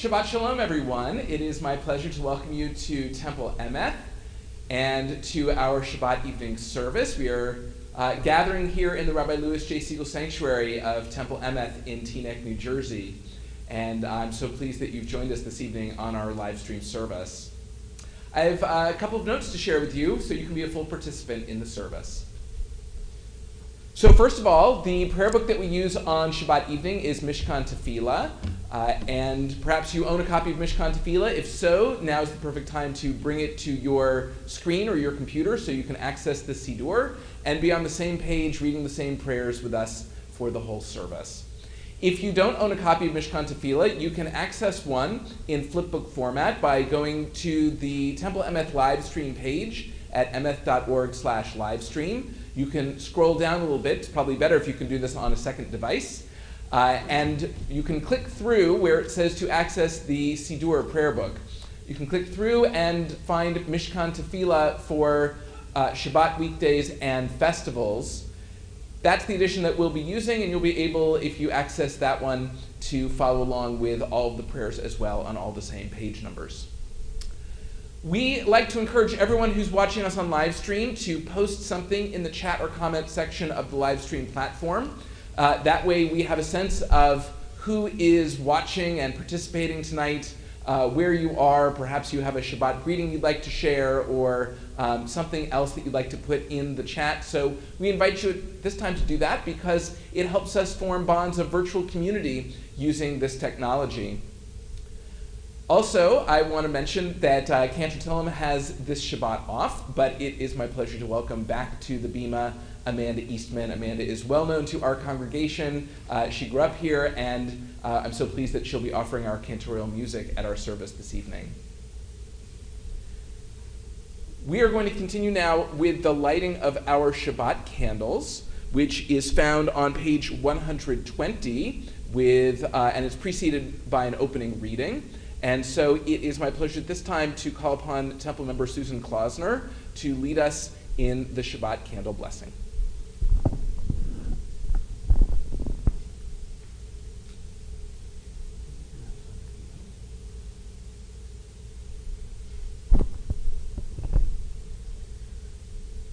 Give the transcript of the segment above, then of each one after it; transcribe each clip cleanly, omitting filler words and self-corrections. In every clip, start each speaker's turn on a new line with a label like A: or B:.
A: Shabbat Shalom, everyone. It is my pleasure to welcome you to Temple Emeth and to our Shabbat Evening Service. We are gathering here in the Rabbi Louis J. Siegel Sanctuary of Temple Emeth in Teaneck, New Jersey. And I'm so pleased that you've joined us this evening on our live stream service. I have a couple of notes to share with you so you can be a full participant in the service. So first of all, the prayer book that we use on Shabbat evening is Mishkan Tefillah. And perhaps you own a copy of Mishkan Tefillah. If so, now is the perfect time to bring it to your screen or your computer so you can access the Siddur and be on the same page reading the same prayers with us for the whole service. If you don't own a copy of Mishkan Tefillah, you can access one in flipbook format by going to the Temple Emeth live stream page at emeth.org/livestream. You can scroll down a little bit. It's probably better if you can do this on a second device. And you can click through where it says to access the Siddur prayer book. You can click through and find Mishkan Tefillah for Shabbat weekdays and festivals. That's the edition that we'll be using, and you'll be able, if you access that one, to follow along with all of the prayers as well on all the same page numbers. We like to encourage everyone who's watching us on live stream to post something in the chat or comment section of the live stream platform. That way we have a sense of who is watching and participating tonight, where you are. Perhaps you have a Shabbat greeting you'd like to share or something else that you'd like to put in the chat. So we invite you at this time to do that because it helps us form bonds of virtual community using this technology. Also, I want to mention that Cantor Tillum has this Shabbat off, but it is my pleasure to welcome back to the Bima Amanda Eastman. Amanda is well known to our congregation. She grew up here, and I'm so pleased that she'll be offering our cantorial music at our service this evening. We are going to continue now with the lighting of our Shabbat candles, which is found on page 120, and it's preceded by an opening reading. And so it is my pleasure at this time to call upon Temple member Susan Klausner to lead us in the Shabbat candle blessing.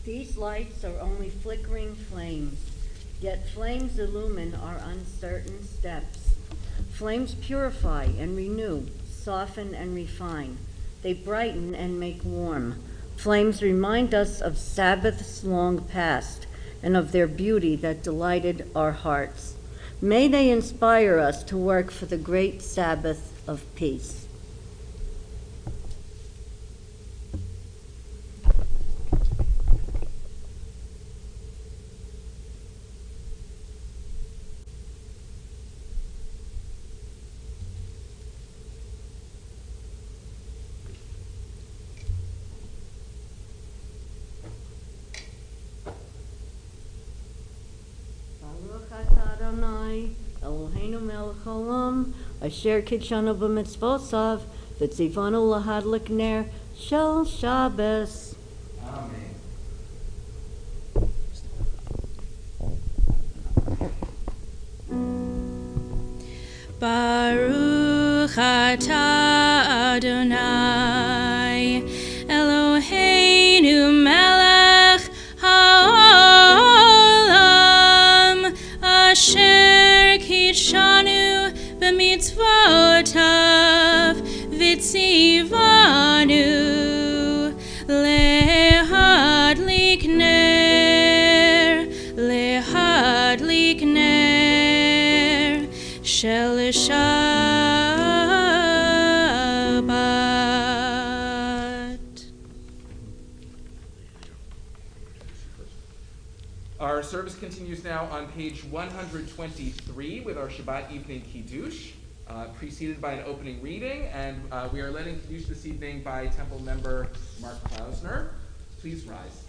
B: These lights are only flickering flames, yet flames illumine our uncertain steps. Flames purify and renew, soften and refine. They brighten and make warm. Flames remind us of Sabbaths long past and of their beauty that delighted our hearts. May they inspire us to work for the great Sabbath of peace. Eloheinu melech haolam, asher kitshanu b'mitzvosav, v'tzivanu lahadlik ner shel Shabbos.
A: Amen.
C: Baruch atah Adonai, Eloheinu melech haolam, asher kitshanu b'mitzvotav, v'tzivanu lehadlik ner shel Shabbat.
A: Our service continues now on page 123 with our Shabbat evening Kiddush, preceded by an opening reading, and we are led in Kiddush this evening by Temple member Mark Klausner. Please rise.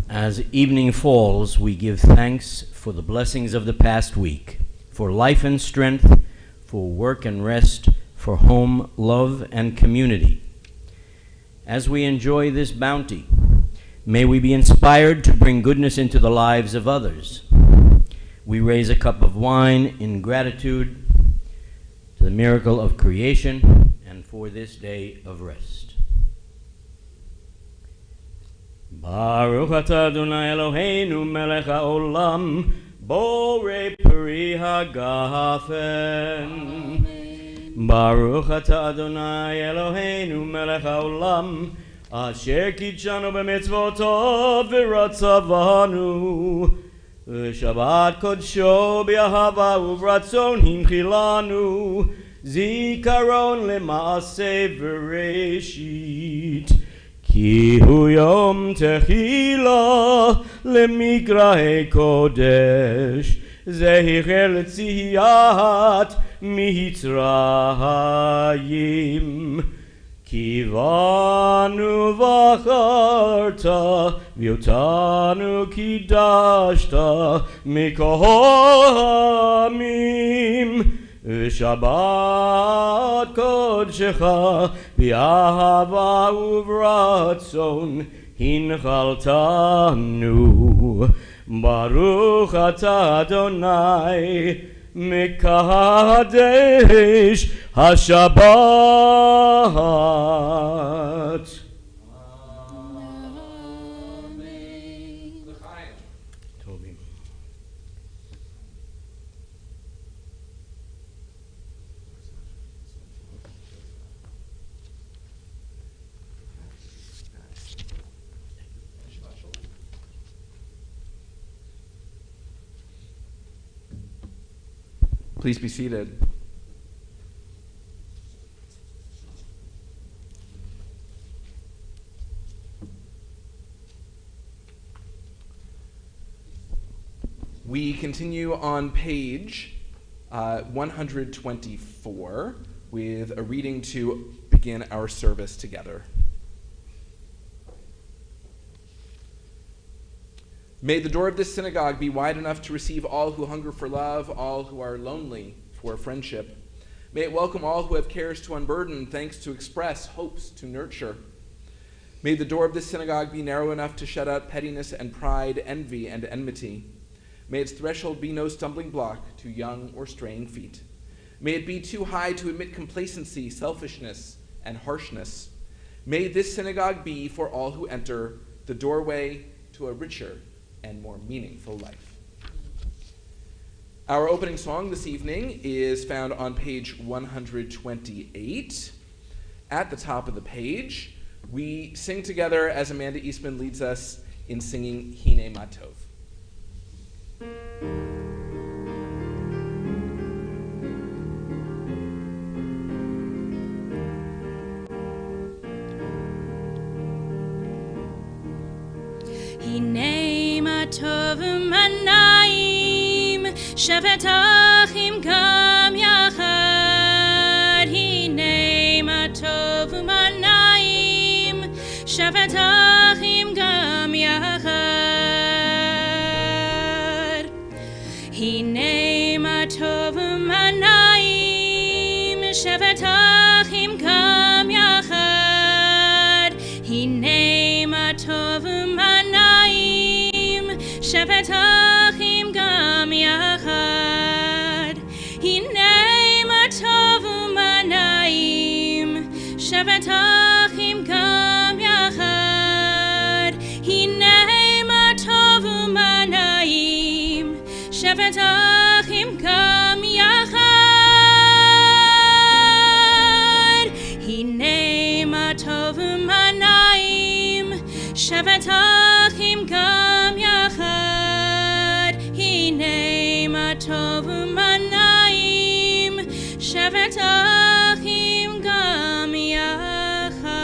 D: As evening falls, we give thanks for the blessings of the past week, for life and strength, for work and rest, for home, love, and community. As we enjoy this bounty, may we be inspired to bring goodness into the lives of others. We raise a cup of wine in gratitude the miracle of creation, and for this day of rest. Baruch atah Adonai Eloheinu melech haolam, borei peri hagafen. Baruch atah Adonai Eloheinu melech haolam, asher kitshanu b'mitzvotav v'ratzavanu. Shabbat kodsho b'ahava uvratzon hinchilanu, zikaron lema'aseh v'reshit. Ki hu yom techila lemikrahe kodesh, zehicher letziyat mitzrayim. Kivanu vacharta, viotanu kidashta, mikol hamim. Shabbat kodshecha, b'ahava uvratzon, hinchaltanu. Baruch atah Adonai, Mekadesh HaShabbat. Toby.
A: Please be seated. We continue on page 124 with a reading to begin our service together. May the door of this synagogue be wide enough to receive all who hunger for love, all who are lonely for friendship. May it welcome all who have cares to unburden, thanks to express, hopes to nurture. May the door of this synagogue be narrow enough to shut out pettiness and pride, envy and enmity. May its threshold be no stumbling block to young or straying feet. May it be too high to admit complacency, selfishness, and harshness. May this synagogue be, for all who enter, the doorway to a richer and more meaningful life. Our opening song this evening is found on page 128. At the top of the page, we sing together as Amanda Eastman leads us in singing Hine Matov.
C: Hine matov manayim, Shabbat achim gam yachad. Hine matov manayim, Shabbat achim gam yachad. Hine matov manayim, Shabbat achim gam yachad. Hine matov manayim, Shabbat achim gam yachad. Hine matov manayim, Shabbat achim gam yachad. Hine matov manayim, Shabbat achim gam yachad. Hine matov manayim, Shabbat achim gam yachad. Hine matov manayim, Shabbat achim gam yachad.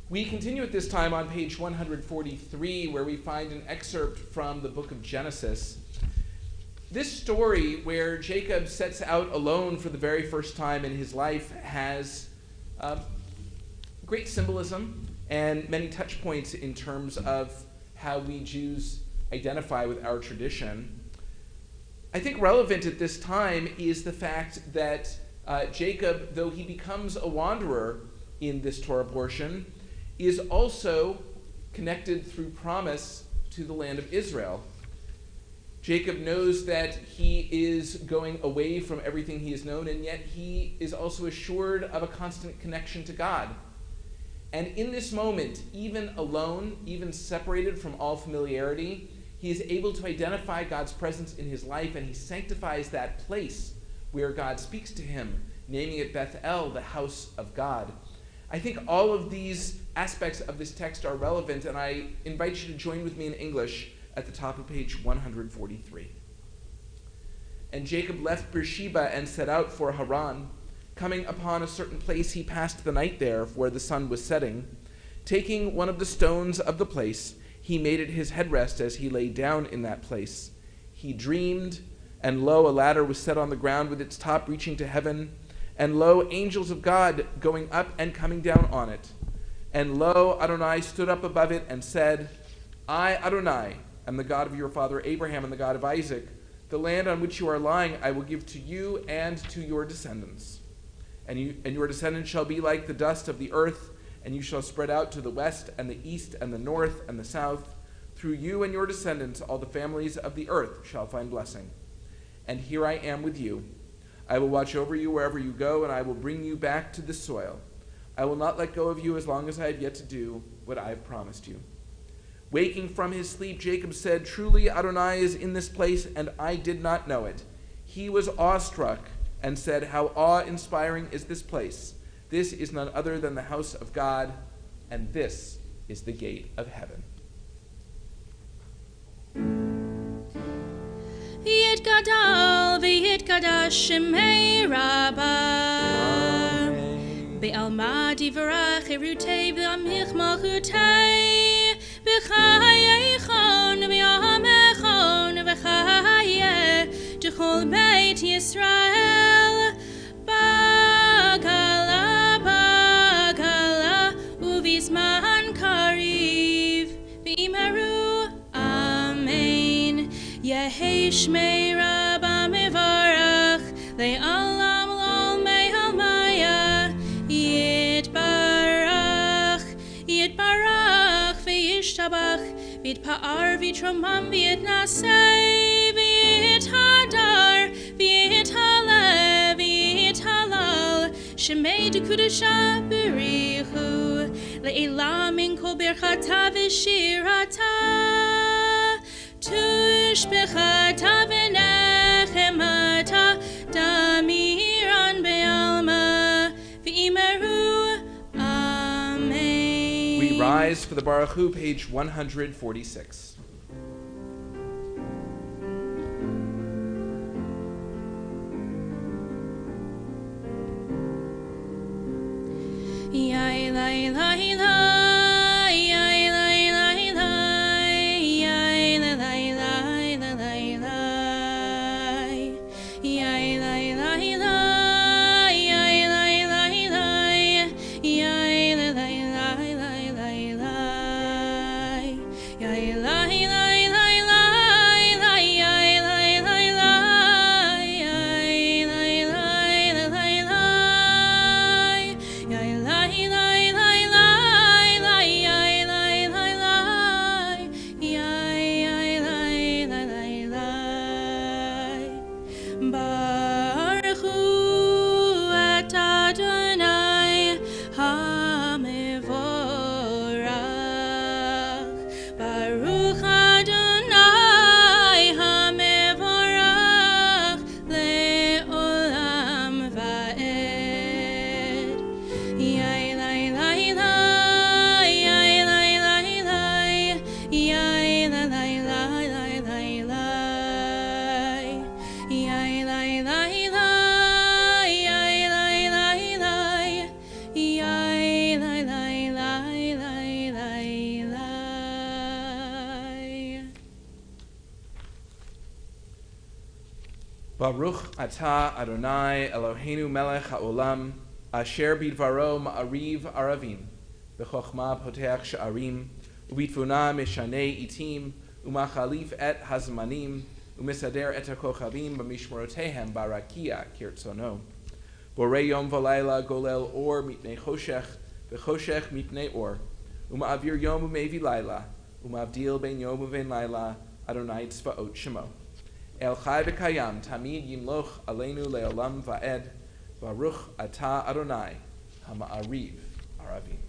A: We continue at this time on page 143, where we find an excerpt from the book of Genesis. This story, where Jacob sets out alone for the very first time in his life, has great symbolism and many touch points in terms of how we Jews identify with our tradition. I think relevant at this time is the fact that Jacob, though he becomes a wanderer in this Torah portion, is also connected through promise to the land of Israel. Jacob knows that he is going away from everything he has known, and yet he is also assured of a constant connection to God. And in this moment, even alone, even separated from all familiarity, he is able to identify God's presence in his life, and he sanctifies that place where God speaks to him, naming it Bethel, the house of God. I think all of these aspects of this text are relevant, and I invite you to join with me in English at the top of page 143. And Jacob left Beersheba and set out for Haran. Coming upon a certain place, he passed the night there, where the sun was setting. Taking one of the stones of the place, he made it his headrest as he lay down in that place. He dreamed, and lo, a ladder was set on the ground with its top reaching to heaven, and lo, angels of God going up and coming down on it. And lo, Adonai stood up above it and said, I, Adonai, am the God of your father Abraham and the God of Isaac. The land on which you are lying I will give to you and to your descendants. And your descendants shall be like the dust of the earth, and you shall spread out to the west and the east and the north and the south. Through you and your descendants all the families of the earth shall find blessing. And here I am with you. I will watch over you wherever you go, and I will bring you back to this soil. I will not let go of you as long as I have yet to do what I have promised you. Waking from his sleep, Jacob said, Truly Adonai is in this place, and I did not know it. He was awestruck and said, How awe-inspiring is this place. This is none other than the house of God, and this is the gate of heaven.
C: Yitgadal v'yitgadash shemei Rabbah Be'alma divrach erutei v'amich malchutei B'chayeichon v'yamechon v'chayeh D'chol beit Yisrael Bagala bagala uvizman kariv v'imeru Amen Yehi shmei Rabba mevarach le'alam lol me'almaya Yitbarach v'yishtabach v'yitpa'ar v'yitromam v'yitnasei v'yithadar v'yithaleh v'yithalal shemei dekudasha berichu le'elam min kol berchata v'shirata Tushbechata v'nechemata damiran be'alma v'imeru Amen.
A: We rise for the Baruch Hu, page 146.
C: Yai lai lai lai yai lai lai lai yai lai lai lai lai lai yai lai lai lai yai lai lai lai yai lai lai lai lai lai yai lai lai lai lai yai lai lai lai yai lai lai lai yai lai
A: Baruch atah Adonai Eloheinu melech haolam asher bidvaro ma'ariv aravim b'chochma poteach sha'arim ubitfuna mishanei itim umachalif et hazmanim umisader et hakochavim b'mishmorotehem barakia kirtzono borei yom v'layla golel or mipnei choshech v'choshech mipnei or uma'avir yom u'mevi layla uma'avdil ben yom u'ven layla Adonai tzvaot shemo. El Chai V'Kayam, Tamid Yimloch Aleinu Le'olam Va'ed, Baruch Ata Adonai, Hama'ariv Aravim.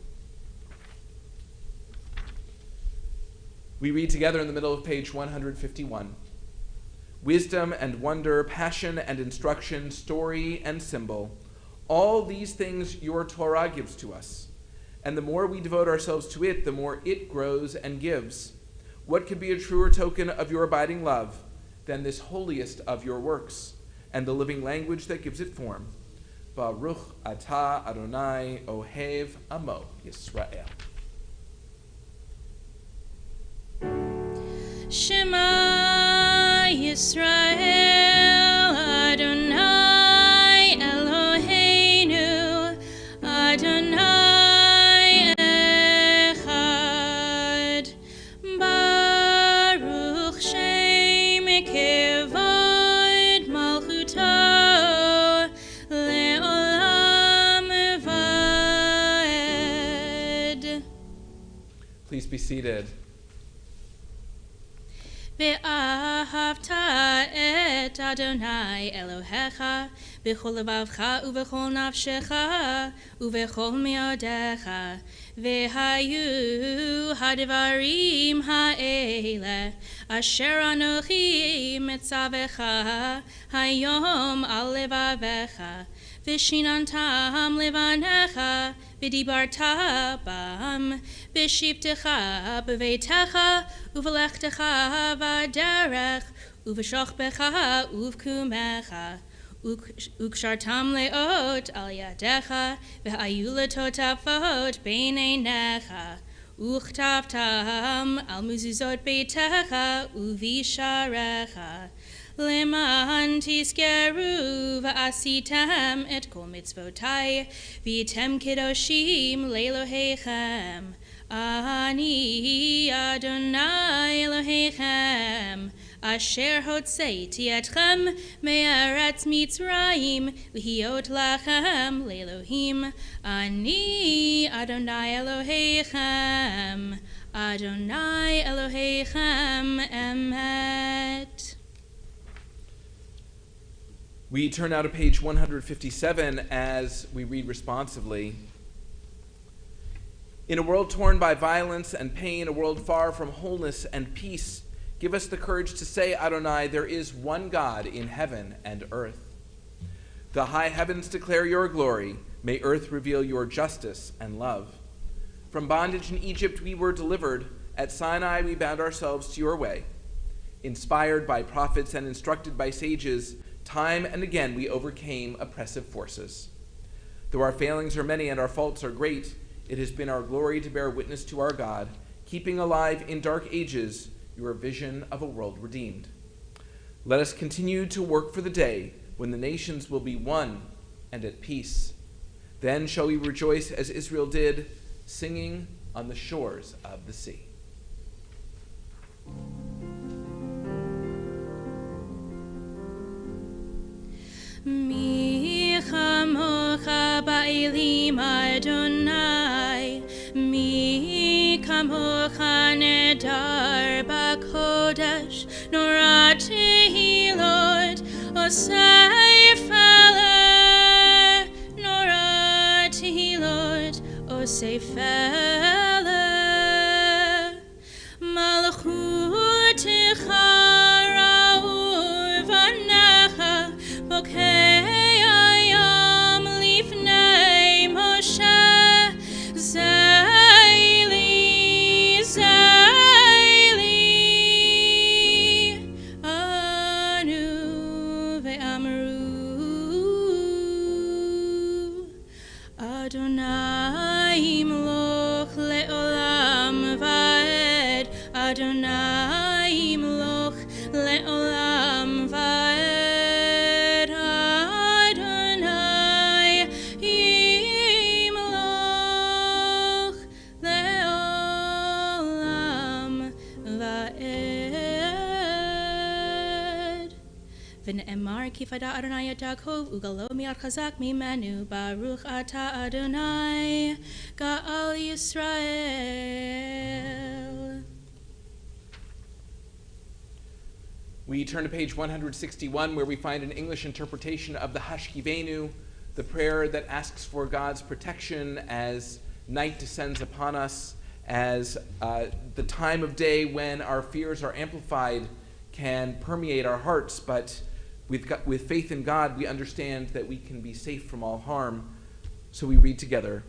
A: We read together in the middle of page 151. Wisdom and wonder, passion and instruction, story and symbol, all these things your Torah gives to us. And the more we devote ourselves to it, the more it grows and gives. What could be a truer token of your abiding love than this holiest of your works, and the living language that gives it form? Baruch Ata Adonai Ohev Amo Yisrael.
C: Shema Yisrael, Adonai Eloheinu, Adonai Echad, Baruch Shem Kevod Malchuto, Le'olam Va'ed.
A: Please be seated.
C: ואהבת את אדוני אלוהיך בכל לבבך ובכל נפשך ובכל מאודיך, והיו הדברים האלה אשר אנוכי מצווך היום על לבביך, ושיננתם לבניך, ודיברת בם, בשבתך בביתך, ובלכתך בדרך, ובשוכבך ובקומך, וקשרתם לאות על ידיך, והיו לטוטפות בין עיניך, וכתבתם על מזוזות ביתך ובשעריך, למען תזכרו ועשיתם את כל מצוותי, והייתם קדושים לאלוהיכם. אני אדוני אלוהיכם, אשר הוצאתי אתכם מארץ מצרים, להיות לכם לאלוהים. אני אדוני אלוהיכם, אדוני אלוהיכם אמת.
A: We turn now to page 157 as we read responsively. In a world torn by violence and pain, a world far from wholeness and peace, give us the courage to say, Adonai, there is one God in heaven and earth. The high heavens declare your glory. May earth reveal your justice and love. From bondage in Egypt we were delivered. At Sinai we bound ourselves to your way. Inspired by prophets and instructed by sages, time and again we overcame oppressive forces. Though our failings are many and our faults are great, it has been our glory to bear witness to our God, keeping alive in dark ages your vision of a world redeemed. Let us continue to work for the day when the nations will be one and at peace. Then shall we rejoice as Israel did, singing on the shores of the sea.
C: Mi chamocha ba'elim Adonai, mi kamocha nedar b'kodesh, nora tehilot osei fele, nora tehilot osei fele, malchutecha ra'u v'necha, bokei ayam lifnei Moshe, Zeili, Zeili, anu ve'amru, Adonai imloch le'olam va'ed, Adonai imloch le'olam va'ed. V'ne'emar ki fada Adonai et Yaakov ugalo mi'ad chazak mimenu, Baruch ata Adonai Ga'al Yisrael.
A: We turn to page 161, where we find an English interpretation of the Hashkivenu, the prayer that asks for God's protection as night descends upon us, as the time of day when our fears are amplified can permeate our hearts, but with faith in God, we understand that we can be safe from all harm. So we read together,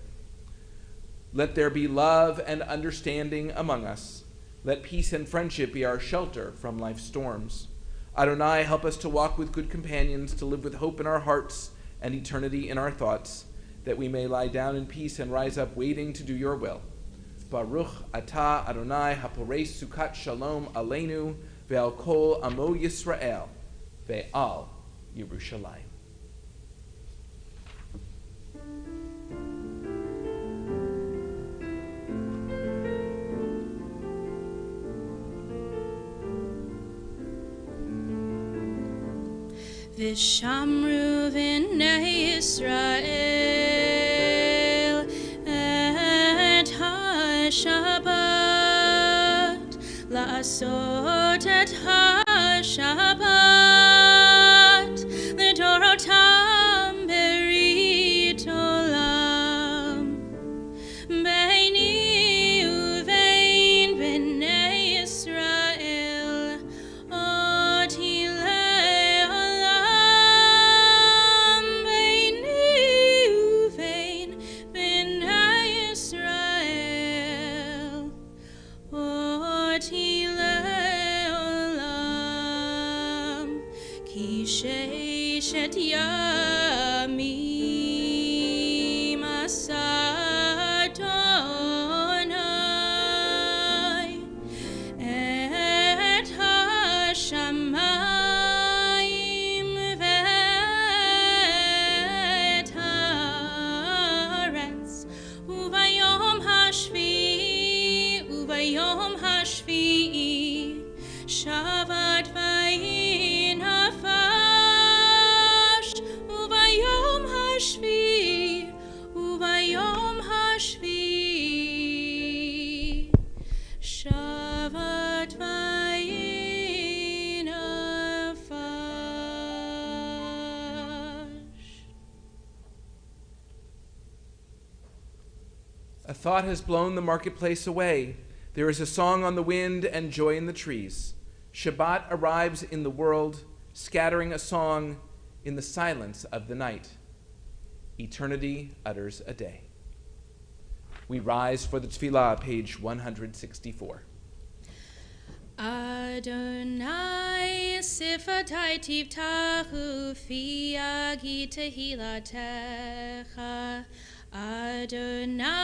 A: "Let there be love and understanding among us. Let peace and friendship be our shelter from life's storms. Adonai, help us to walk with good companions, to live with hope in our hearts and eternity in our thoughts, that we may lie down in peace and rise up waiting to do your will. Baruch atah Adonai haporei sukat shalom aleinu ve'al kol amo Yisrael ve'al Yerushalayim."
C: Vishamru v'nei Yisrael et ha-Shabbat la'asot et ha-Shabbat l'dorotam berit olam beini uvein b'nei Yisrael oti Shet yamim asadonai et hashamayim ve'et haaretz uvayom hashvi'i shavat vayin hafash uvayom hashvi shavat vayin hafash.
A: A thought has blown the marketplace away. There is a song on the wind and joy in the trees. Shabbat arrives in the world, scattering a song in the silence of the night. Eternity utters a day. We rise for the tefillah, page 164.
C: Adonai sifatai tivtahu fi agi tehilatecha. Adonai,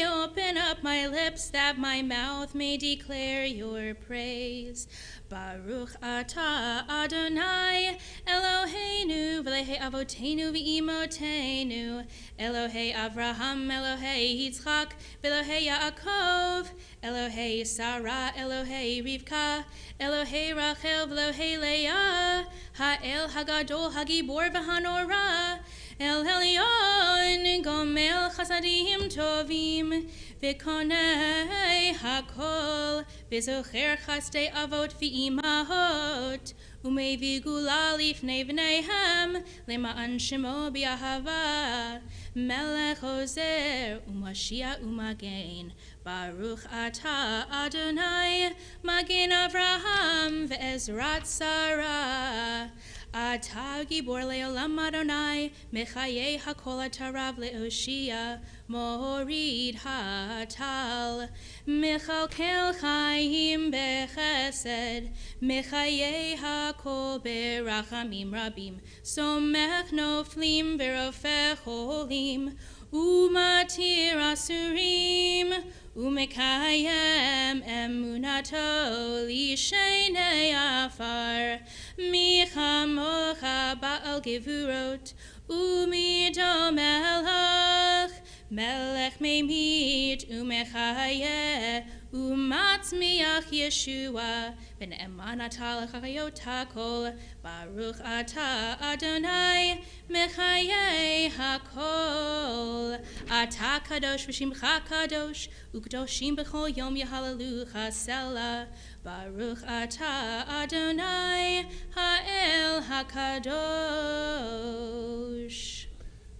C: open up my lips that my mouth may declare your praise. Baruch atah Adonai Eloheinu v'Elokei avotenu v'imotenu, Elohei Avraham, Elohei Yitzchak, v'Elokei Yaakov, Elohei Sarah, Elohei Rivka, Elohei Rachel, v'Elokei Leah, Ha'el Hagadol Hagibor v'Hanora, El Elyon Gomel Chasadim Tovim V'Konei Hakol V'Zocher Chastei Avot V'Imahot Umevi Gula Lifnei V'neihem Lema'an Shemo B'Ahava Melech Ozer Umashiach Umagen Baruch Atah Adonai Magen Avraham V'Ezrat Sarah Atah Gibor Le'olam Adonai Mechayei Hakol Atarav Le'oshia Morid Hatal Mechalkel Chaim Bechesed Mechayei Hakol Berachamim Rabim Somech Noflim Verofech Holim Umatir Asurim Umekayem Emunato Lishenei Afar Michamocha Baal Gevurot Umidom Elach melech memit umechayeh umatzmiach Yeshua ben emanata lechayot hakol baruch ata Adonai mechayeh hakol ata kadosh v'shimcha kadosh u'kadoshim b'chol yom yehallelu Selah baruch ata Adonai ha'el hakadosh.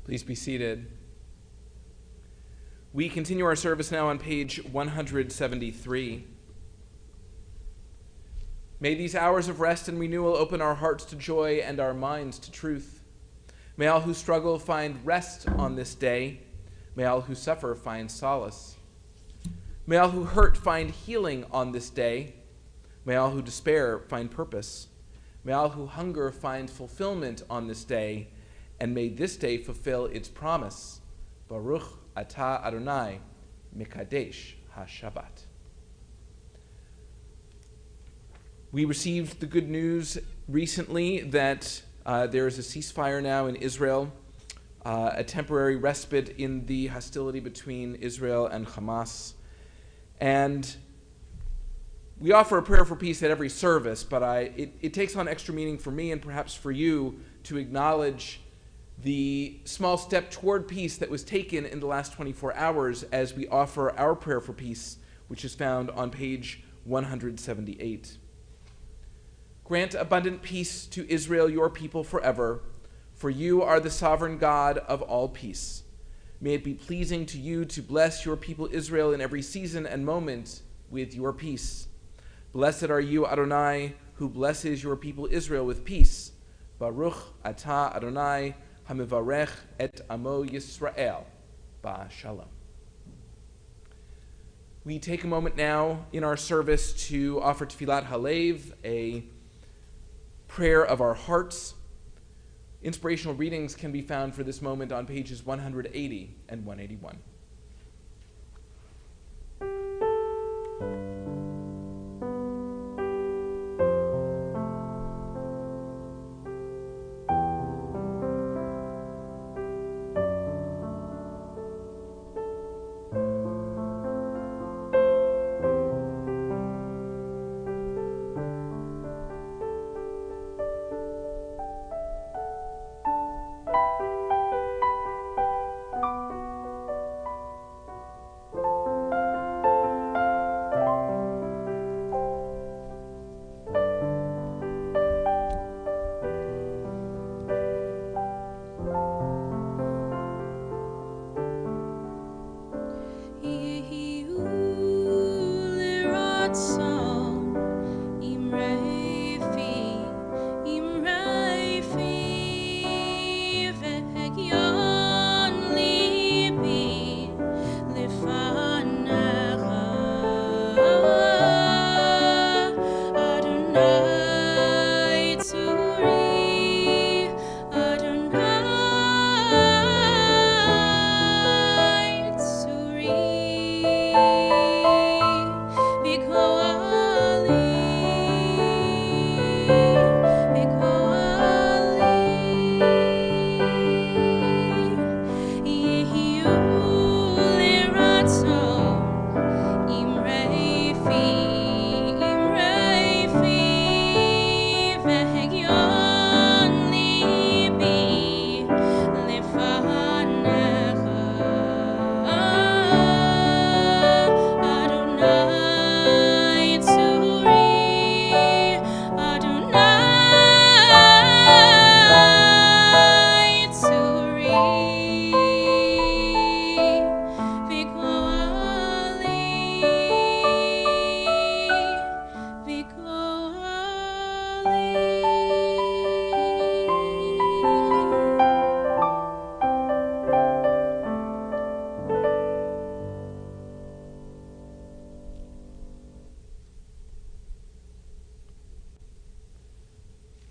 A: Please be seated. We continue our service now on page 173. May these hours of rest and renewal open our hearts to joy and our minds to truth. May all who struggle find rest on this day. May all who suffer find solace. May all who hurt find healing on this day. May all who despair find purpose. May all who hunger find fulfillment on this day. And may this day fulfill its promise. Baruch Ata Adonai Mekadesh HaShabbat. We received the good news recently that there is a ceasefire now in Israel, a temporary respite in the hostility between Israel and Hamas. And we offer a prayer for peace at every service, but it takes on extra meaning for me and perhaps for you to acknowledge the small step toward peace that was taken in the last 24 hours as we offer our prayer for peace, which is found on page 178. Grant abundant peace to Israel, your people, forever, for you are the sovereign God of all peace. May it be pleasing to you to bless your people Israel in every season and moment with your peace. Blessed are you, Adonai, who blesses your people Israel with peace. Baruch Ata Adonai Hamivarech et Amo Yisrael Ba Shalom. We take a moment now in our service to offer Tfilat Halev, a prayer of our hearts. Inspirational readings can be found for this moment on pages 180 and 181.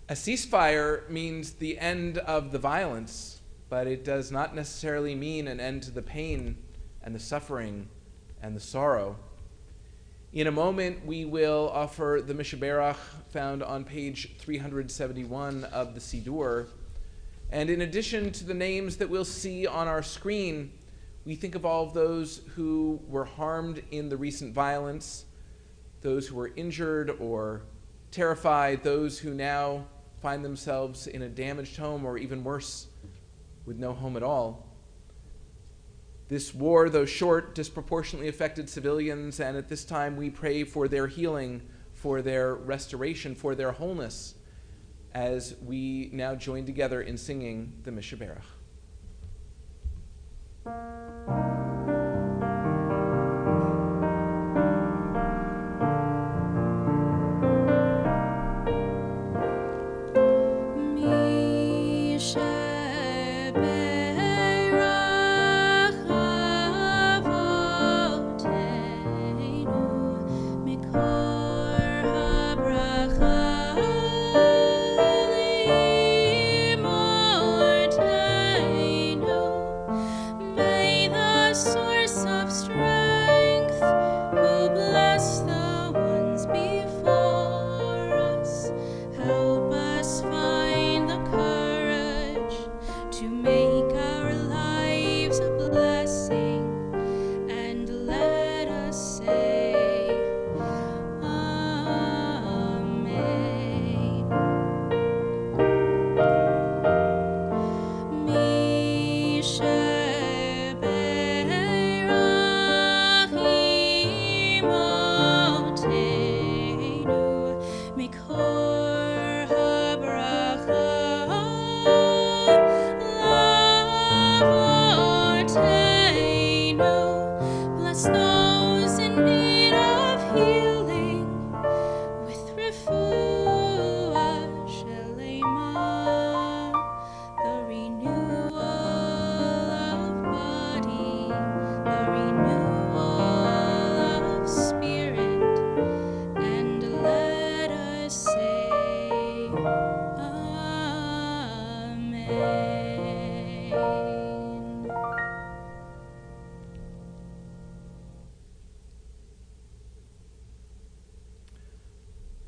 A: A ceasefire means the end of the violence, but it does not necessarily mean an end to the pain and the suffering and the sorrow. In a moment, we will offer the Mishaberach found on page 371 of the Siddur. And in addition to the names that we'll see on our screen, We think of all of those who were harmed in the recent violence, those who were injured or terrified, those who now find themselves in a damaged home or even worse, with no home at all. This war, though short, disproportionately affected civilians, and at this time we pray for their healing, for their restoration, for their wholeness, as we now join together in singing the Mishaberach.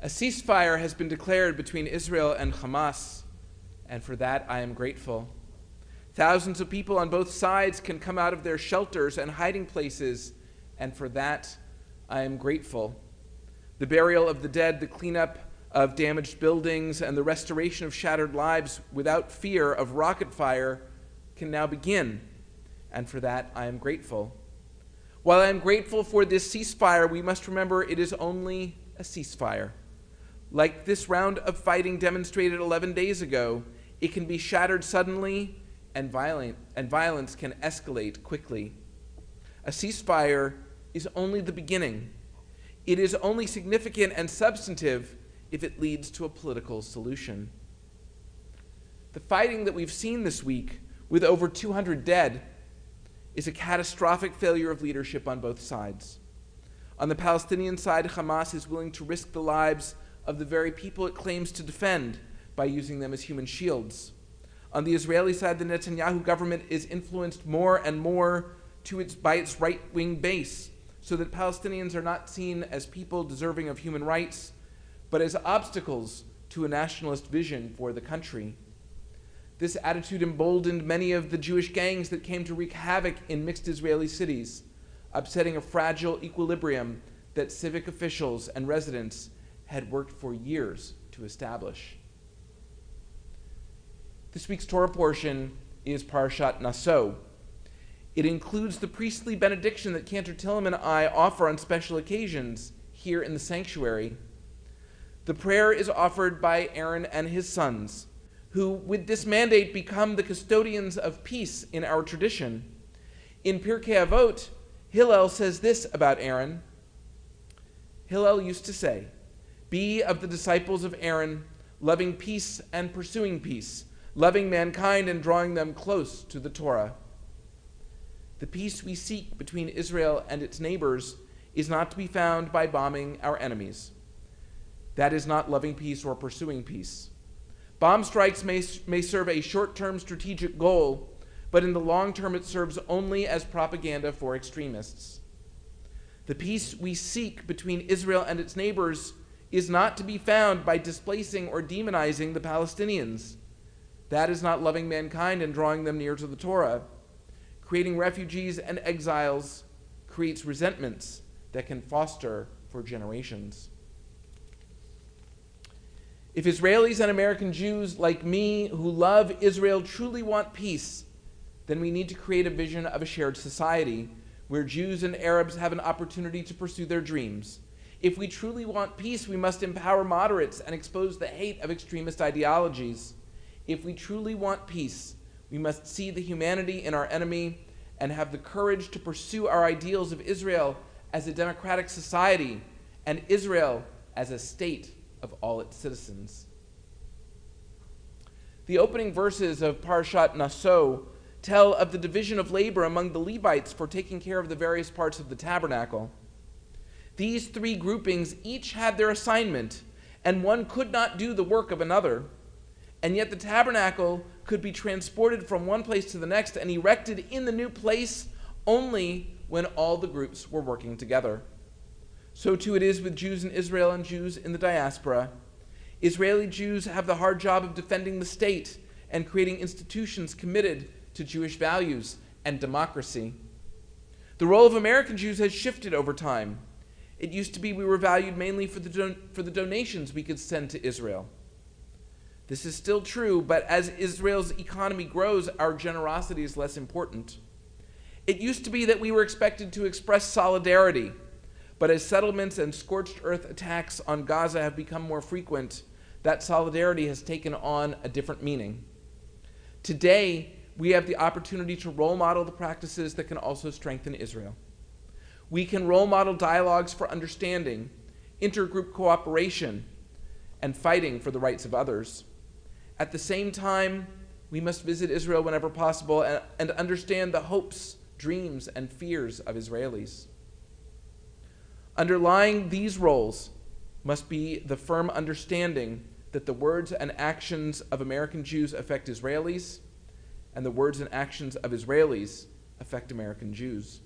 A: A ceasefire has been declared between Israel and Hamas, and for that I am grateful. Thousands of people on both sides can come out of their shelters and hiding places, and for that I am grateful. The burial of the dead, the cleanup of damaged buildings, and the restoration of shattered lives without fear of rocket fire can now begin, and for that I am grateful. While I am grateful for this ceasefire, we must remember it is only a ceasefire. Like this round of fighting demonstrated 11 days ago, it can be shattered suddenly, and violence can escalate quickly. A ceasefire is only the beginning. It is only significant and substantive if it leads to a political solution. The fighting that we've seen this week, with over 200 dead, is a catastrophic failure of leadership on both sides. On the Palestinian side, Hamas is willing to risk the lives of the very people it claims to defend by using them as human shields. On the Israeli side, the Netanyahu government is influenced more and more by its right-wing base, so that Palestinians are not seen as people deserving of human rights, but as obstacles to a nationalist vision for the country. This attitude emboldened many of the Jewish gangs that came to wreak havoc in mixed Israeli cities, upsetting a fragile equilibrium that civic officials and residents had worked for years to establish. This week's Torah portion is Parashat Naso. It includes the priestly benediction that Cantor Tillum and I offer on special occasions here in the sanctuary. The prayer is offered by Aaron and his sons, who with this mandate become the custodians of peace in our tradition. In Pirkei Avot, Hillel says this about Aaron. Hillel used to say, "Be of the disciples of Aaron, loving peace and pursuing peace, loving mankind and drawing them close to the Torah." The peace we seek between Israel and its neighbors is not to be found by bombing our enemies. That is not loving peace or pursuing peace. Bomb strikes may serve a short-term strategic goal, but in the long term it serves only as propaganda for extremists. The peace we seek between Israel and its neighbors is not to be found by displacing or demonizing the Palestinians. That is not loving mankind and drawing them near to the Torah. Creating refugees and exiles creates resentments that can foster for generations. If Israelis and American Jews like me who love Israel truly want peace, then we need to create a vision of a shared society where Jews and Arabs have an opportunity to pursue their dreams. If we truly want peace, we must empower moderates and expose the hate of extremist ideologies. If we truly want peace, we must see the humanity in our enemy and have the courage to pursue our ideals of Israel as a democratic society and Israel as a state of all its citizens. The opening verses of Parashat Naso tell of the division of labor among the Levites for taking care of the various parts of the tabernacle. These three groupings each had their assignment, and one could not do the work of another. And yet the tabernacle could be transported from one place to the next and erected in the new place only when all the groups were working together. So too it is with Jews in Israel and Jews in the diaspora. Israeli Jews have the hard job of defending the state and creating institutions committed to Jewish values and democracy. The role of American Jews has shifted over time. It used to be we were valued mainly for the donations we could send to Israel. This is still true, but as Israel's economy grows, our generosity is less important. It used to be that we were expected to express solidarity, but as settlements and scorched earth attacks on Gaza have become more frequent, that solidarity has taken on a different meaning. Today, we have the opportunity to role model the practices that can also strengthen Israel. We can role model dialogues for understanding, intergroup cooperation, and fighting for the rights of others. At the same time, we must visit Israel whenever possible and understand the hopes, dreams, and fears of Israelis. Underlying these roles must be the firm understanding that the words and actions of American Jews affect Israelis, and the words and actions of Israelis affect American Jews.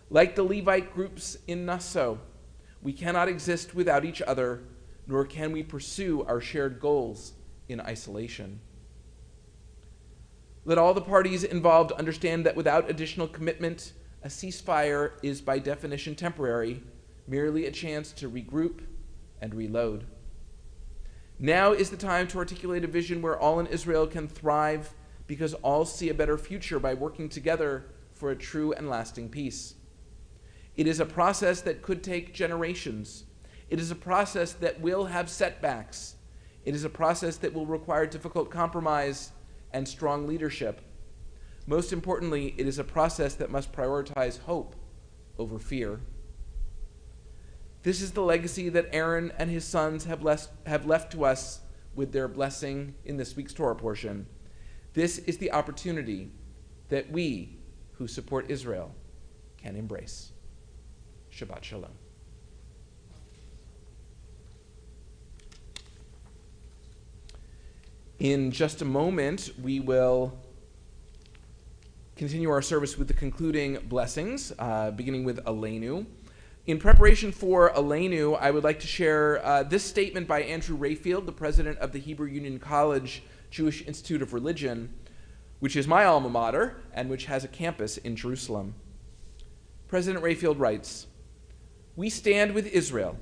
A: Like the Levite groups in Naso, we cannot exist without each other, nor can we pursue our shared goals in isolation. Let all the parties involved understand that without additional commitment, a ceasefire is by definition temporary, merely a chance to regroup and reload. Now is the time to articulate a vision where all in Israel can thrive because all see a better future by working together for a true and lasting peace. It is a process that could take generations. It is a process that will have setbacks. It is a process that will require difficult compromise and strong leadership. Most importantly, it is a process that must prioritize hope over fear. This is the legacy that Aaron and his sons have left to us with their blessing in this week's Torah portion. This is the opportunity that we who support Israel can embrace. Shabbat Shalom. In just a moment, we will continue our service with the concluding blessings, beginning with Aleinu. In preparation for Aleinu, I would like to share this statement by Andrew Rayfield, the president of the Hebrew Union College Jewish Institute of Religion, which is my alma mater and which has a campus in Jerusalem. President Rayfield writes, "We stand with Israel.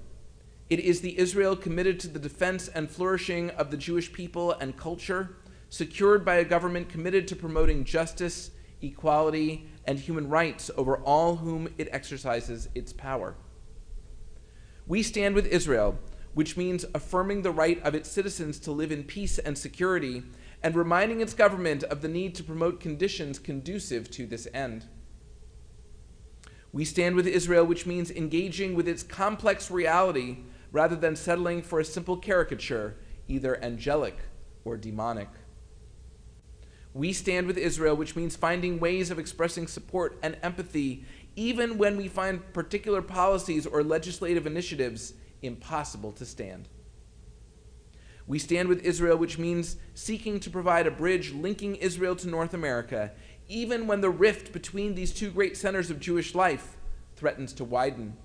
A: It is the Israel committed to the defense and flourishing of the Jewish people and culture, secured by a government committed to promoting justice, equality, and human rights over all whom it exercises its power. We stand with Israel, which means affirming the right of its citizens to live in peace and security, and reminding its government of the need to promote conditions conducive to this end. We stand with Israel, which means engaging with its complex reality rather than settling for a simple caricature, either angelic or demonic. We stand with Israel, which means finding ways of expressing support and empathy, even when we find particular policies or legislative initiatives impossible to stand. We stand with Israel, which means seeking to provide a bridge linking Israel to North America, even when the rift between these two great centers of Jewish life threatens to widen.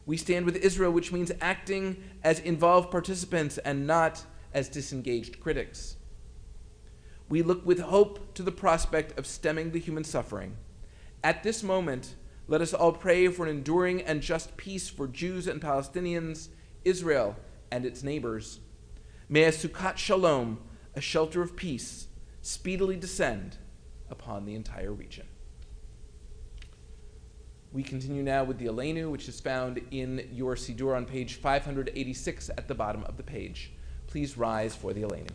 A: We stand with Israel, which means acting as involved participants and not as disengaged critics. We look with hope to the prospect of stemming the human suffering. At this moment, let us all pray for an enduring and just peace for Jews and Palestinians, Israel and its neighbors. May a Sukkot Shalom, a shelter of peace, speedily descend upon the entire region. We continue now with the Aleinu, which is found in your Siddur on page 586 at the bottom of the page. Please rise for the Aleinu.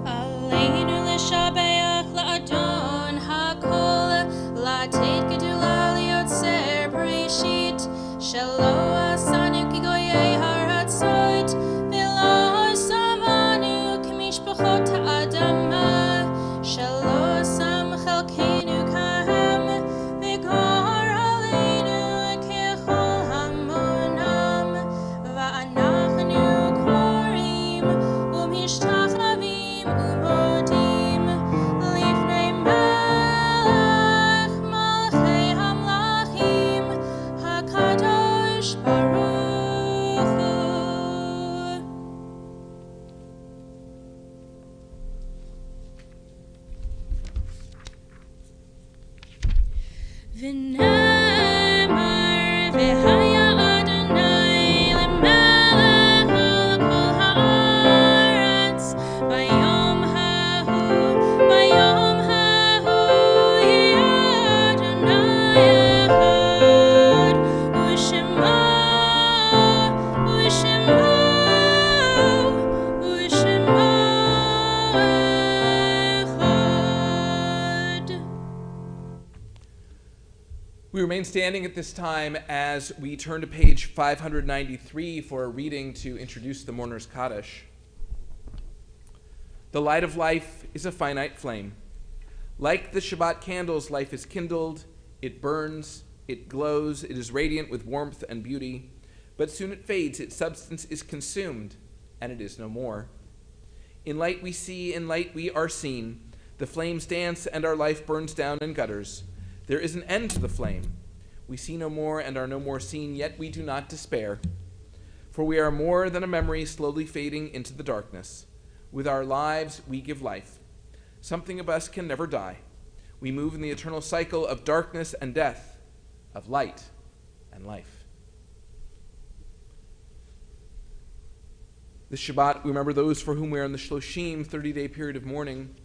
C: Aleinu l'shabeach la'adon ha'kol la'ateit gedula liotzer bereshit shelo asanu ki goyei haratzot v'lo samanu k'mishpachot ha'adama shelo sam chelkeinu kahem v'gor aleinu kechol hamonam va'anachnu korim u'mishtachavim u'modim lifnei melech malchei hamlachim hakadosh baruch hu. V'nemar v'haya Adonai lemelech al kol haaretz bayom hahu yeh Adonai echad u'shemo echad.
A: We remain standing at this time as we turn to page 593 for a reading to introduce the mourner's Kaddish. The light of life is a finite flame. Like the Shabbat candles, life is kindled, it burns, it glows, it is radiant with warmth and beauty, but soon it fades, its substance is consumed, and it is no more. In light we see, in light we are seen. The flames dance, and our life burns down in gutters. There is an end to the flame. We see no more and are no more seen, yet we do not despair. For we are more than a memory slowly fading into the darkness. With our lives, we give life. Something of us can never die. We move in the eternal cycle of darkness and death, of light and life. This Shabbat, we remember those for whom we are in the Shloshim, 30-day period of mourning.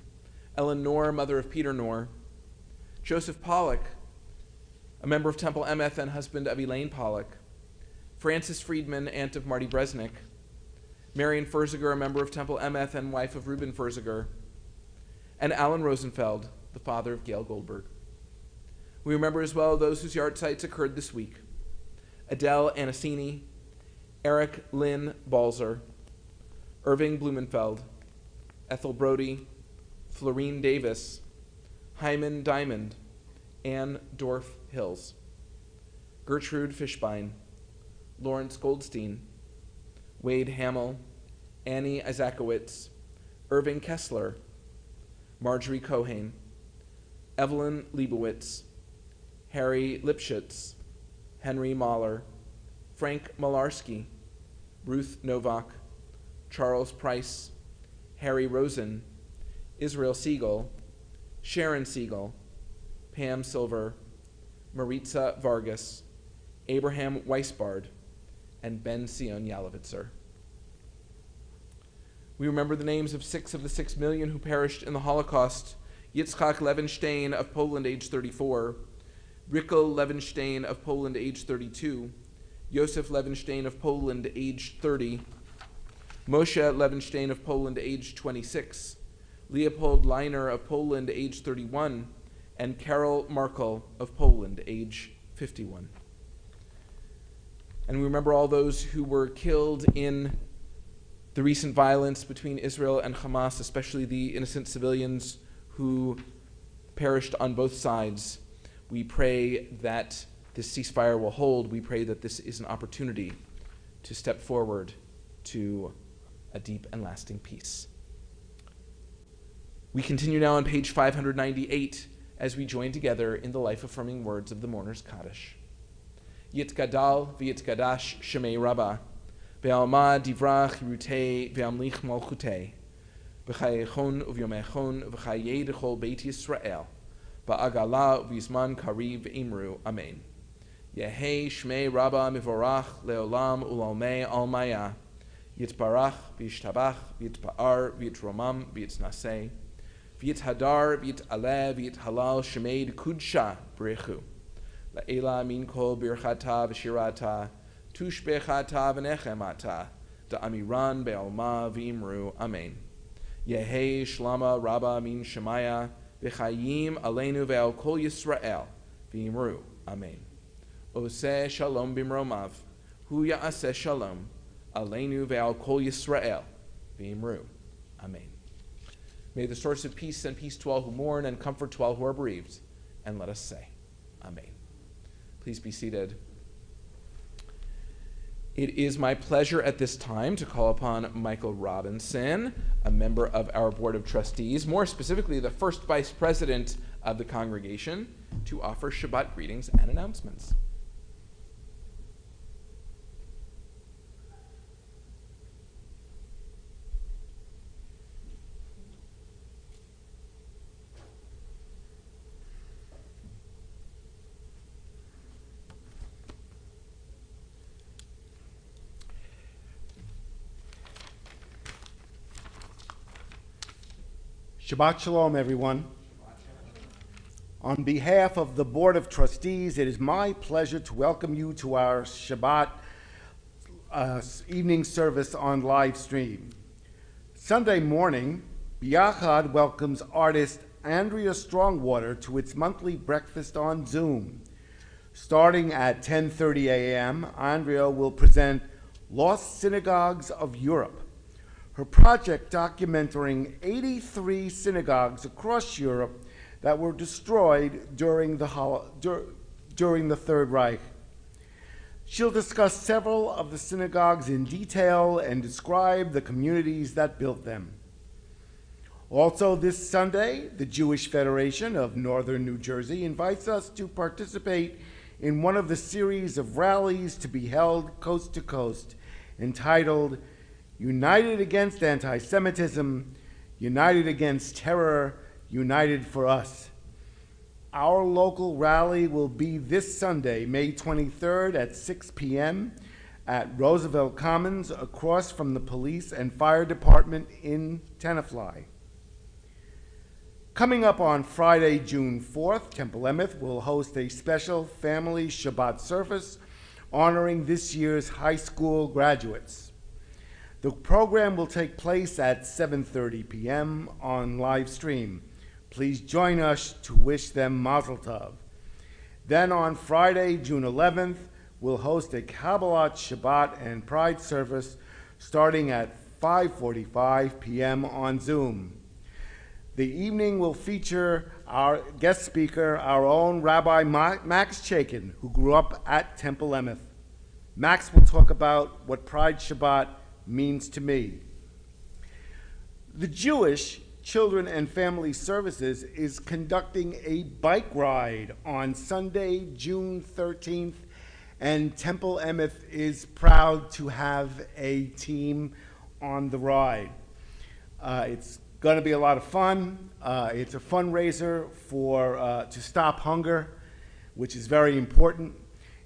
A: Ellen Knorr, mother of Peter Knorr. Joseph Pollock, a member of Temple Emeth and husband of Elaine Pollock. Frances Friedman, aunt of Marty Bresnik. Marion Furziger, a member of Temple Emeth and wife of Reuben Furziger. And Alan Rosenfeld, the father of Gail Goldberg. We remember as well those whose yahrzeits occurred this week. Adele Anasini, Eric Lynn Balzer, Irving Blumenfeld, Ethel Brody, Florine Davis, Hyman Diamond, Ann Dorf Hills, Gertrude Fishbein, Lawrence Goldstein, Wade Hamill, Annie Isakowitz, Irving Kessler, Marjorie Cohane, Evelyn Leibowitz, Harry Lipschitz, Henry Mahler, Frank Malarski, Ruth Novak, Charles Price, Harry Rosen, Israel Siegel, Sharon Siegel, Pam Silver, Maritza Vargas, Abraham Weisbard, and Ben Sion Yalovitzer. We remember the names of 6 of the 6 million who perished in the Holocaust: Yitzchak Levenstein of Poland, age 34, Rickel Levenstein of Poland, age 32, Yosef Levenstein of Poland, age 30, Moshe Levenstein of Poland, age 26, Leopold Leiner of Poland, age 31, and Karol Markel of Poland, age 51. And we remember all those who were killed in the recent violence between Israel and Hamas, especially the innocent civilians who perished on both sides. We pray that this ceasefire will hold. We pray that this is an opportunity to step forward to a deep and lasting peace. We continue now on page 598 as we join together in the life-affirming words of the mourner's Kaddish. Yitgadal v'yitgadash shemei Rabbah. Ve'alma divrach yirutei ve'amlich malchutei. V'chayechon uvyomechon v'chayei dechol beit Yisrael. V'agala v'yizman kariv v'imru. Amen. Yehei shmei Rabbah mivorach leolam ulalmei almaya. Yitbarach v'yishtabach v'yitpa'ar v'yitromam v'yitnaseh. V'yithadar v'yit'aleh v'yithalal shemei kudsha b'rechu. La'ela min kol birchata v'shirata. Tushbechata v'nechemata. Da'amiran be'alma v'imru. Amen. Yehei shlama Rabbah min shemaya. V'chayim aleinu ve'al kol Yisrael. V'imru. Amen. Oseh shalom bimromav. Hu ya'aseh shalom. Aleinu ve'al kol Yisrael. V'imru. Amen. May the source of peace send peace to all who mourn and comfort to all who are bereaved. And let us say, Amen. Please be seated. It is my pleasure at this time to call upon Michael Robinson, a member of our Board of Trustees, more specifically the first Vice President of the congregation, to offer Shabbat greetings and announcements.
E: Shabbat Shalom, everyone. On behalf of the Board of Trustees, it is my pleasure to welcome you to our Shabbat evening service on live stream. Sunday morning, Biachad welcomes artist Andrea Strongwater to its monthly breakfast on Zoom. Starting at 10:30 a.m., Andrea will present Lost Synagogues of Europe. Her project documenting 83 synagogues across Europe that were destroyed during the Third Reich. She'll discuss several of the synagogues in detail and describe the communities that built them. Also this Sunday, the Jewish Federation of Northern New Jersey invites us to participate in one of the series of rallies to be held coast to coast, entitled United Against Anti-Semitism, United Against Terror, United for Us. Our local rally will be this Sunday, May 23rd at 6 p.m. at Roosevelt Commons, across from the police and fire department in Tenafly. Coming up on Friday, June 4th, Temple Emeth will host a special family Shabbat service honoring this year's high school graduates. The program will take place at 7:30 p.m. on live stream. Please join us to wish them Mazel Tov. Then on Friday, June 11th, we'll host a Kabbalat Shabbat and Pride service starting at 5:45 p.m. on Zoom. The evening will feature our guest speaker, our own Rabbi Max Chaikin, who grew up at Temple Emeth. Max will talk about what Pride Shabbat means to me. The Jewish Children and Family Services is conducting a bike ride on Sunday, June 13th, and Temple Emeth is proud to have a team on the ride. It's going to be a lot of fun. It's a fundraiser to stop hunger, which is very important.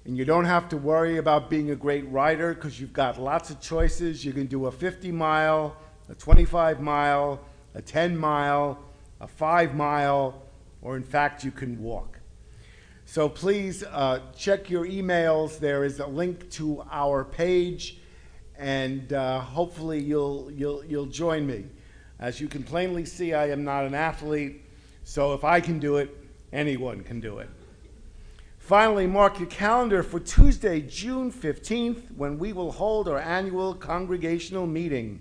E: And you don't have to worry about being a great rider because you've got lots of choices. You can do a 50-mile, a 25-mile, a 10-mile, a 5-mile, or in fact, you can walk. So please check your emails. There is a link to our page, and hopefully you'll join me. As you can plainly see, I am not an athlete, so if I can do it, anyone can do it. Finally, mark your calendar for Tuesday, June 15th, when we will hold our annual congregational meeting.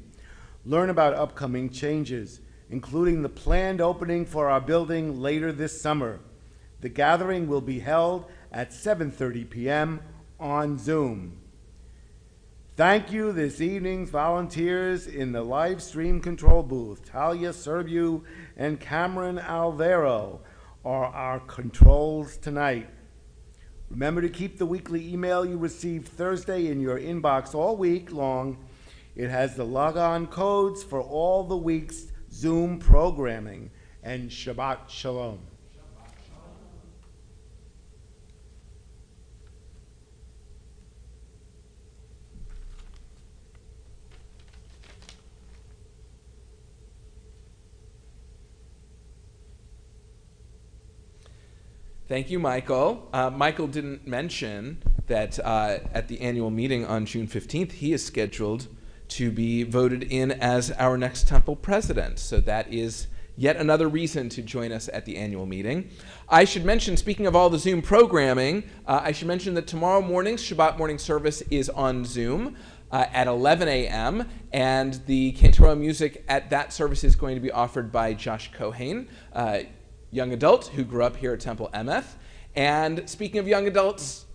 E: Learn about upcoming changes, including the planned opening for our building later this summer. The gathering will be held at 7:30 p.m. on Zoom. Thank you this evening's volunteers in the live stream control booth. Talia Serbu and Cameron Alvaro are our controls tonight. Remember to keep the weekly email you receive Thursday in your inbox all week long. It has the log-on codes for all the week's Zoom programming. And Shabbat Shalom.
A: Thank you, Michael. Michael didn't mention that at the annual meeting on June 15th, he is scheduled to be voted in as our next temple president. So that is yet another reason to join us at the annual meeting. I should mention, speaking of all the Zoom programming, I should mention that tomorrow morning's Shabbat morning service is on Zoom at 11 a.m., and the cantora music at that service is going to be offered by Josh Cohane, young adult who grew up here at Temple Emeth. And speaking of young adults,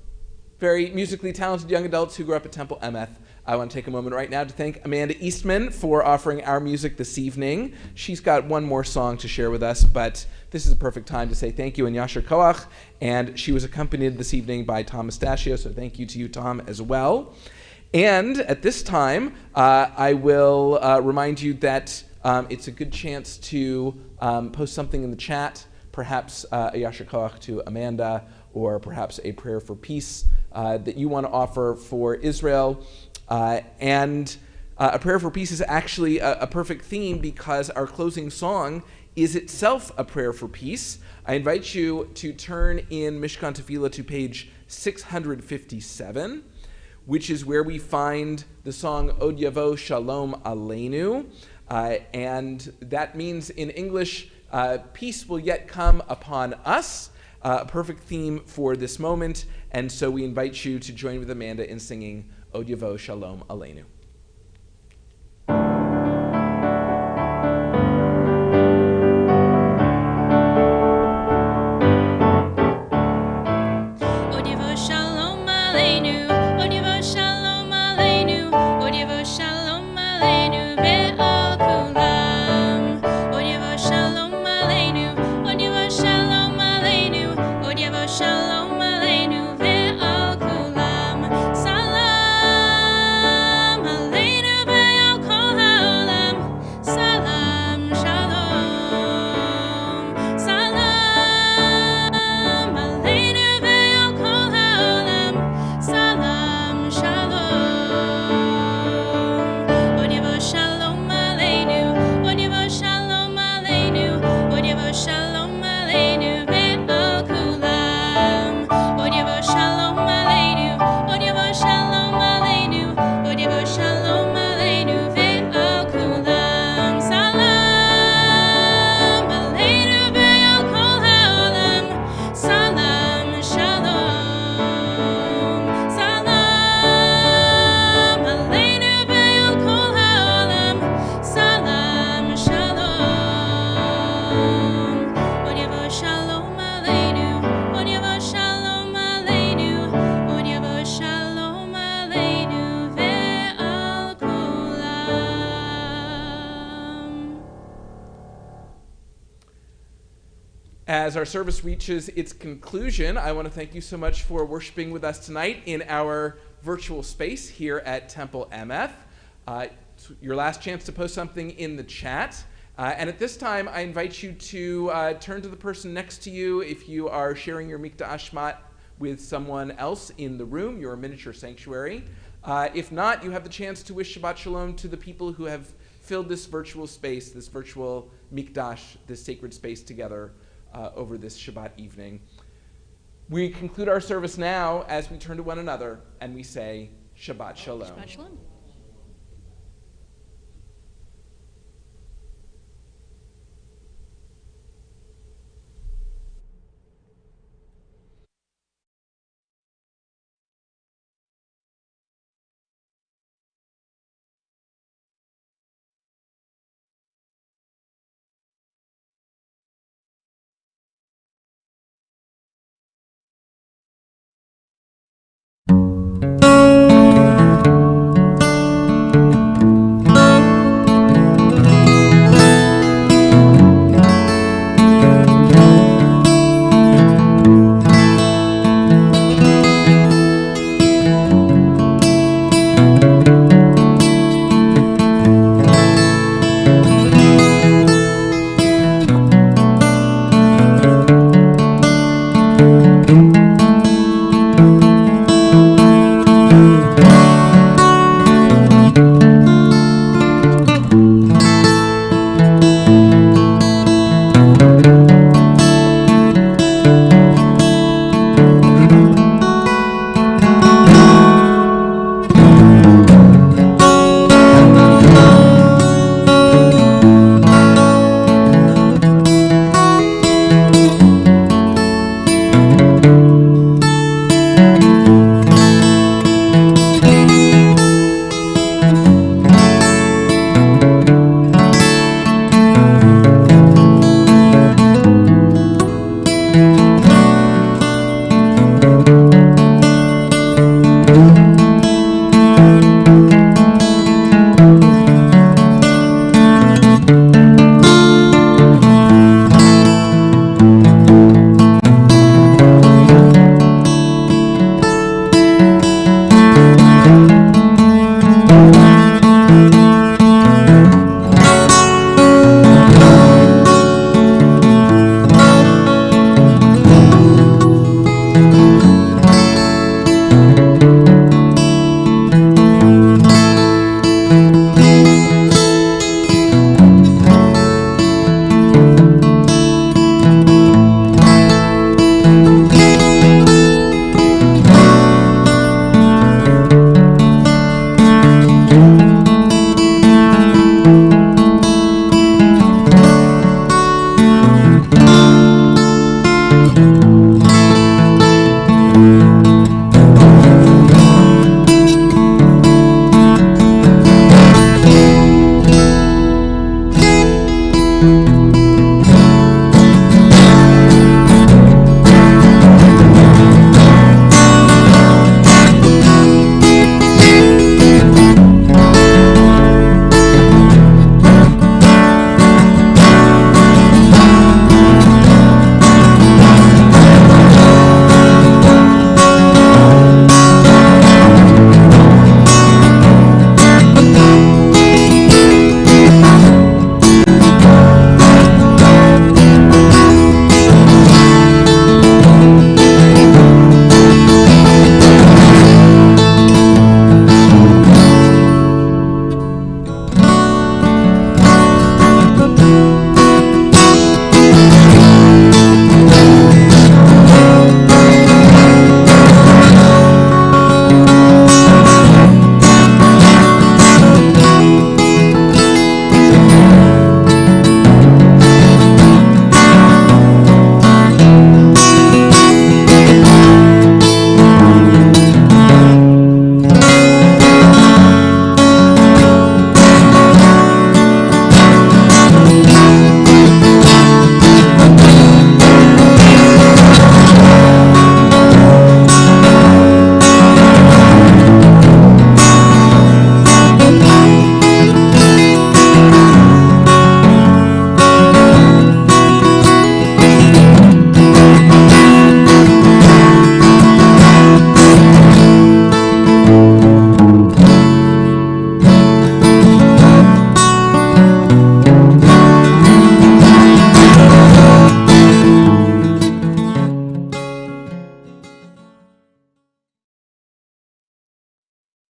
A: very musically talented young adults who grew up at Temple Emeth, I want to take a moment right now to thank Amanda Eastman for offering our music this evening. She's got one more song to share with us, but this is a perfect time to say thank you and Yasher Koach. And she was accompanied this evening by Tom Mustachio, so thank you to you, Tom, as well. And at this time, I will remind you that it's a good chance to post something in the chat, perhaps a Yasher Koach to Amanda, or perhaps a prayer for peace that you want to offer for Israel. And a prayer for peace is actually a perfect theme because our closing song is itself a prayer for peace. I invite you to turn in Mishkan Tefillah to page 657, which is where we find the song Od Yavo Shalom Aleinu. And that means in English, peace will yet come upon us, a perfect theme for this moment. And so we invite you to join with Amanda in singing Od Yavo Shalom Aleinu. As our service reaches its conclusion, I want to thank you so much for worshiping with us tonight in our virtual space here at Temple Emeth. It's your last chance to post something in the chat. And at this time, I invite you to turn to the person next to you if you are sharing your Mikdash Shmat with someone else in the room, your miniature sanctuary. If not, you have the chance to wish Shabbat Shalom to the people who have filled this virtual space, this virtual Mikdash, this sacred space together over this Shabbat evening. We conclude our service now as we turn to one another and we say Shabbat Shalom.
C: Shabbat Shalom. Amen.